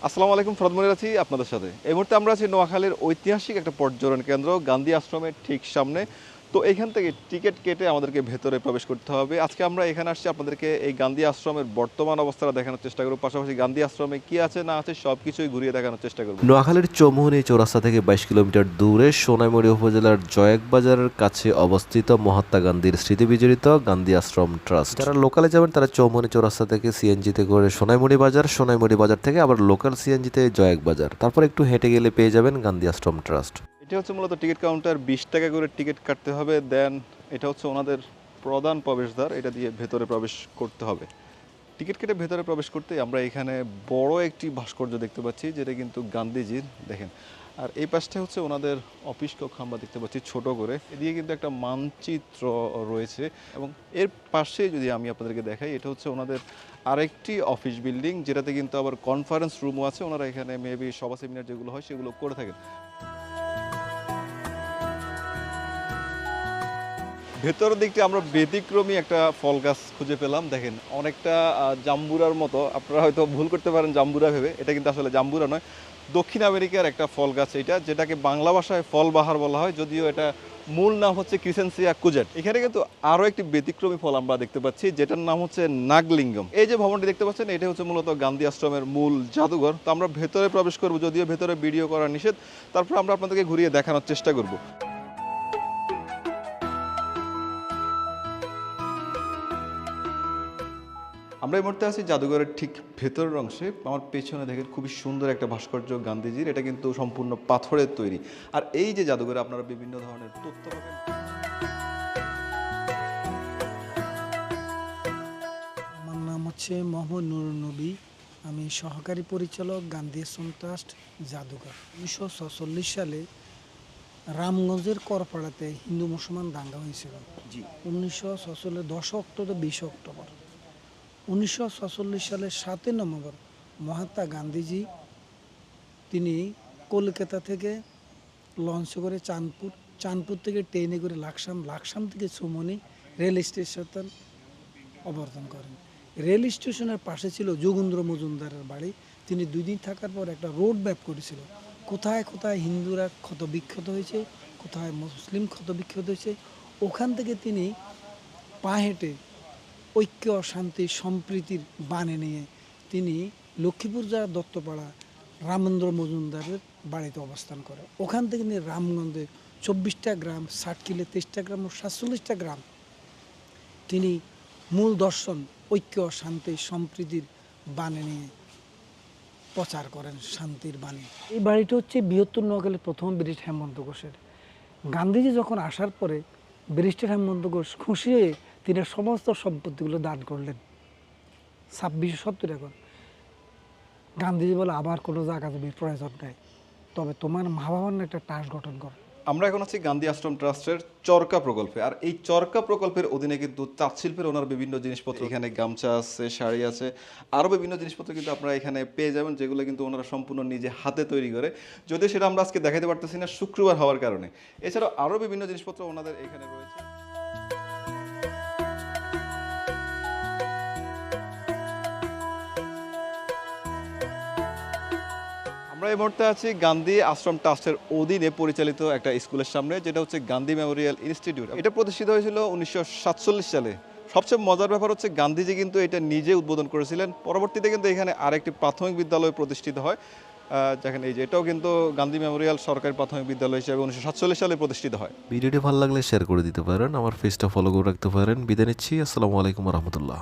আসসালামু আলাইকুম, ফরদ মনির আছি আপনাদের সাথে। এই মুহূর্তে আমরা আছি নোয়াখালীর ঐতিহাসিক একটা পর্যটন কেন্দ্র গান্ধী আশ্রমের ঠিক সামনে। তো এইখান থেকে টিকিট কেটে আমাদেরকে ভেতরে প্রবেশ করতে হবে। আজকে আমরা এখানে আসছি আপনাদেরকে এই গান্ধী আশ্রমের বর্তমান অবস্থাটা দেখানোর চেষ্টা করব, পাশাপাশি গান্ধী আশ্রমে কি আছে না আছে সব কিছুই ঘুরিয়ে দেখানোর চেষ্টা করব। নোয়াখালীর চৌমুহনী চৌরাস্তা থেকে ২২ কিলোমিটার দূরে সোনাইমুড়ি উপজেলার জয়েকবাজারের কাছে অবস্থিত মহাত্মা গান্ধীর স্মৃতিবিজড়িত গান্ধী আশ্রম ট্রাস্ট। যারা লোকালে যাবেন তারা চৌমুহনী চৌরাস্তা থেকে সিএনজিতে করে সোনাইমুড়ি বাজার থেকে আবার লোকাল সিএনজিতে জয়েকবাজার, তারপর একটু হেঁটে গেলে পেয়ে যাবেন গান্ধী আশ্রম ট্রাস্ট। এটা হচ্ছে মূলত টিকিট কাউন্টার, ২০ টাকা করে টিকিট কাটতে হবে। দেন এটা হচ্ছে ওনাদের প্রধান প্রবেশদ্বার, এটা দিয়ে ভেতরে প্রবেশ করতে হবে। টিকিট কেটে ভেতরে প্রবেশ করতে আমরা এখানে বড় একটি ভাস্কর্য দেখতে পাচ্ছি, যেটা কিন্তু গান্ধীজির, দেখেন। আর এই পাশটা হচ্ছে ওনাদের অফিস কক্ষ আমরা দেখতে পাচ্ছি ছোট করে, এদিকে কিন্তু একটা মানচিত্র রয়েছে। এবং এর পাশে যদি আমি আপনাদেরকে দেখাই, এটা হচ্ছে ওনাদের আরেকটি অফিস বিল্ডিং, যেটাতে কিন্তু আবার কনফারেন্স রুমও আছে। ওনারা এখানে মেবি সভা সেমিনার যেগুলো হয় সেগুলো করে থাকেন। ভেতরের দিকটা আমরা ব্যতিক্রমী একটা ফল গাছ খুঁজে পেলাম। দেখেন, অনেকটা জাম্বুরার মতো, আপনারা হয়তো ভুল করতে পারেন জাম্বুরা ভেবে, এটা কিন্তু আসলে জাম্বুরা নয়। দক্ষিণ আমেরিকার একটা ফল গাছ এটা, যেটাকে বাংলা ভাষায় ফল বাহার বলা হয়, যদিও এটা মূল নাম হচ্ছে ক্রিসেন্সিয়া কুজেট। এখানে কিন্তু আরও একটি ব্যতিক্রমী ফল আমরা দেখতে পাচ্ছি, যেটার নাম হচ্ছে নাগলিঙ্গম। এই যে ভবনটি দেখতে পাচ্ছেন, এটা হচ্ছে মূলত গান্ধী আশ্রমের মূল জাদুঘর। তো আমরা ভেতরে প্রবেশ করবো, যদিও ভেতরে ভিডিও করা নিষেধ। তারপর আমরা আপনাদেরকে ঘুরিয়ে দেখানোর চেষ্টা করব। আমরা এই মুহূর্তে আছি জাদুঘরের ঠিক ভেতরের অংশে। আমার পেছনে দেখেন খুবই সুন্দর একটা ভাস্কর্য গান্ধীজির, এটা কিন্তু সম্পূর্ণ পাথরের তৈরি। আর এই যে জাদুঘরে আপনারা বিভিন্ন ধরনের তথ্য পাবেন। আমার নাম হচ্ছে মোহাম্মদ নুরুন নবী। আমি সহকারী পরিচালক গান্ধী আশ্রম ট্রাস্ট জাদুঘর। ১৯৪৬ সালে রামগঞ্জের করপাড়াতে হিন্দু মুসলমান দাঙ্গা হয়েছিল। ১৯৪৬ ১০ অক্টোবর ২০ অক্টোবর ১৯৪৬ সালের ৭ নভেম্বর মহাত্মা গান্ধীজি তিনি কলকাতা থেকে লঞ্চে করে চাঁদপুর থেকে ট্রেনে করে লাকসাম থেকে সুমনি রেল স্টেশন অবতরণ করেন। রেল স্টেশনের পাশে ছিল যোগেন্দ্র মজুমদারের বাড়ি। তিনি ২ দিন থাকার পর একটা রোড ম্যাপ করেছিল, কোথায় কোথায় হিন্দুরা ক্ষতবিক্ষত হয়েছে, কোথায় মুসলিম ক্ষতবিক্ষত হয়েছে। ওখান থেকে তিনি পা হেঁটে ঐক্য, শান্তি, সম্প্রীতির বাণী নিয়ে তিনি লক্ষ্মীপুর জেলার দত্তপাড়া রামেন্দ্র মজুমদারের বাড়িতে অবস্থান করে। ওখান থেকে তিনি রামগঞ্জে ২৪টা গ্রাম, ৬০ কিলো ২৩টা গ্রাম ও ৪৭টা গ্রাম তিনি মূল দর্শন ঐক্য, শান্তি, সম্প্রীতির বাণী নিয়ে প্রচার করেন, শান্তির বাণী। এই বাড়িটা হচ্ছে বৃহত্তর নোয়াখালীর প্রথম ব্যারিস্টার হেমন্ত ঘোষের। গান্ধীজি যখন আসার পরে ব্যারিস্টার হেমন্ত ঘোষ খুশি হয়ে তিনি সমস্ত সম্পত্তিগুলো দান করলেন। ২৬৭০ একর। গান্ধীজি বলে আবার কোনো জায়গা জমির প্রয়োজন নেই, তবে তোমার মা বাবার একটা ট্রাস্ট গঠন কর। আমরা এখন আছি গান্ধী আশ্রম ট্রাস্টের চরকা প্রকল্পে। আর এই চরকা প্রকল্পের অধীনে কিন্তু তাঁত শিল্পের ওনার বিভিন্ন জিনিসপত্র, এখানে গামছা আছে, শাড়ি আছে, আরও বিভিন্ন জিনিসপত্র কিন্তু আপনারা এখানে পেয়ে যাবেন, যেগুলো কিন্তু ওনারা সম্পূর্ণ নিজে হাতে তৈরি করে। যদিও সেটা আমরা আজকে দেখাতে পারতেছি না শুক্রবার হওয়ার কারণে। এছাড়াও আরও বিভিন্ন জিনিসপত্র ওনাদের এখানে রয়েছে। আমরা এই মুহূর্তে আছি গান্ধী আশ্রম ট্রাস্টের অধীনে পরিচালিত একটা স্কুলের সামনে, যেটা হচ্ছে গান্ধী মেমোরিয়াল ইনস্টিটিউট। এটা প্রতিষ্ঠিত হয়েছিল ১৯৪৭ সালে। সবচেয়ে মজার ব্যাপার হচ্ছে গান্ধীজি কিন্তু এটা নিজে উদ্বোধন করেছিলেন। পরবর্তীতে কিন্তু এখানে আরেকটি প্রাথমিক বিদ্যালয় প্রতিষ্ঠিত হয়, যেখানে এই যে এটাও কিন্তু গান্ধী মেমোরিয়াল সরকারি প্রাথমিক বিদ্যালয় হিসেবে ১৯৪৭ সালে প্রতিষ্ঠিত হয়। ভিডিওটি ভালো লাগলে শেয়ার করে দিতে পারেন, আমার পেজটা ফলো করে রাখতে পারেন। বিদায় নিচ্ছি, আসসালামু আলাইকুম রহমতুল্লাহ।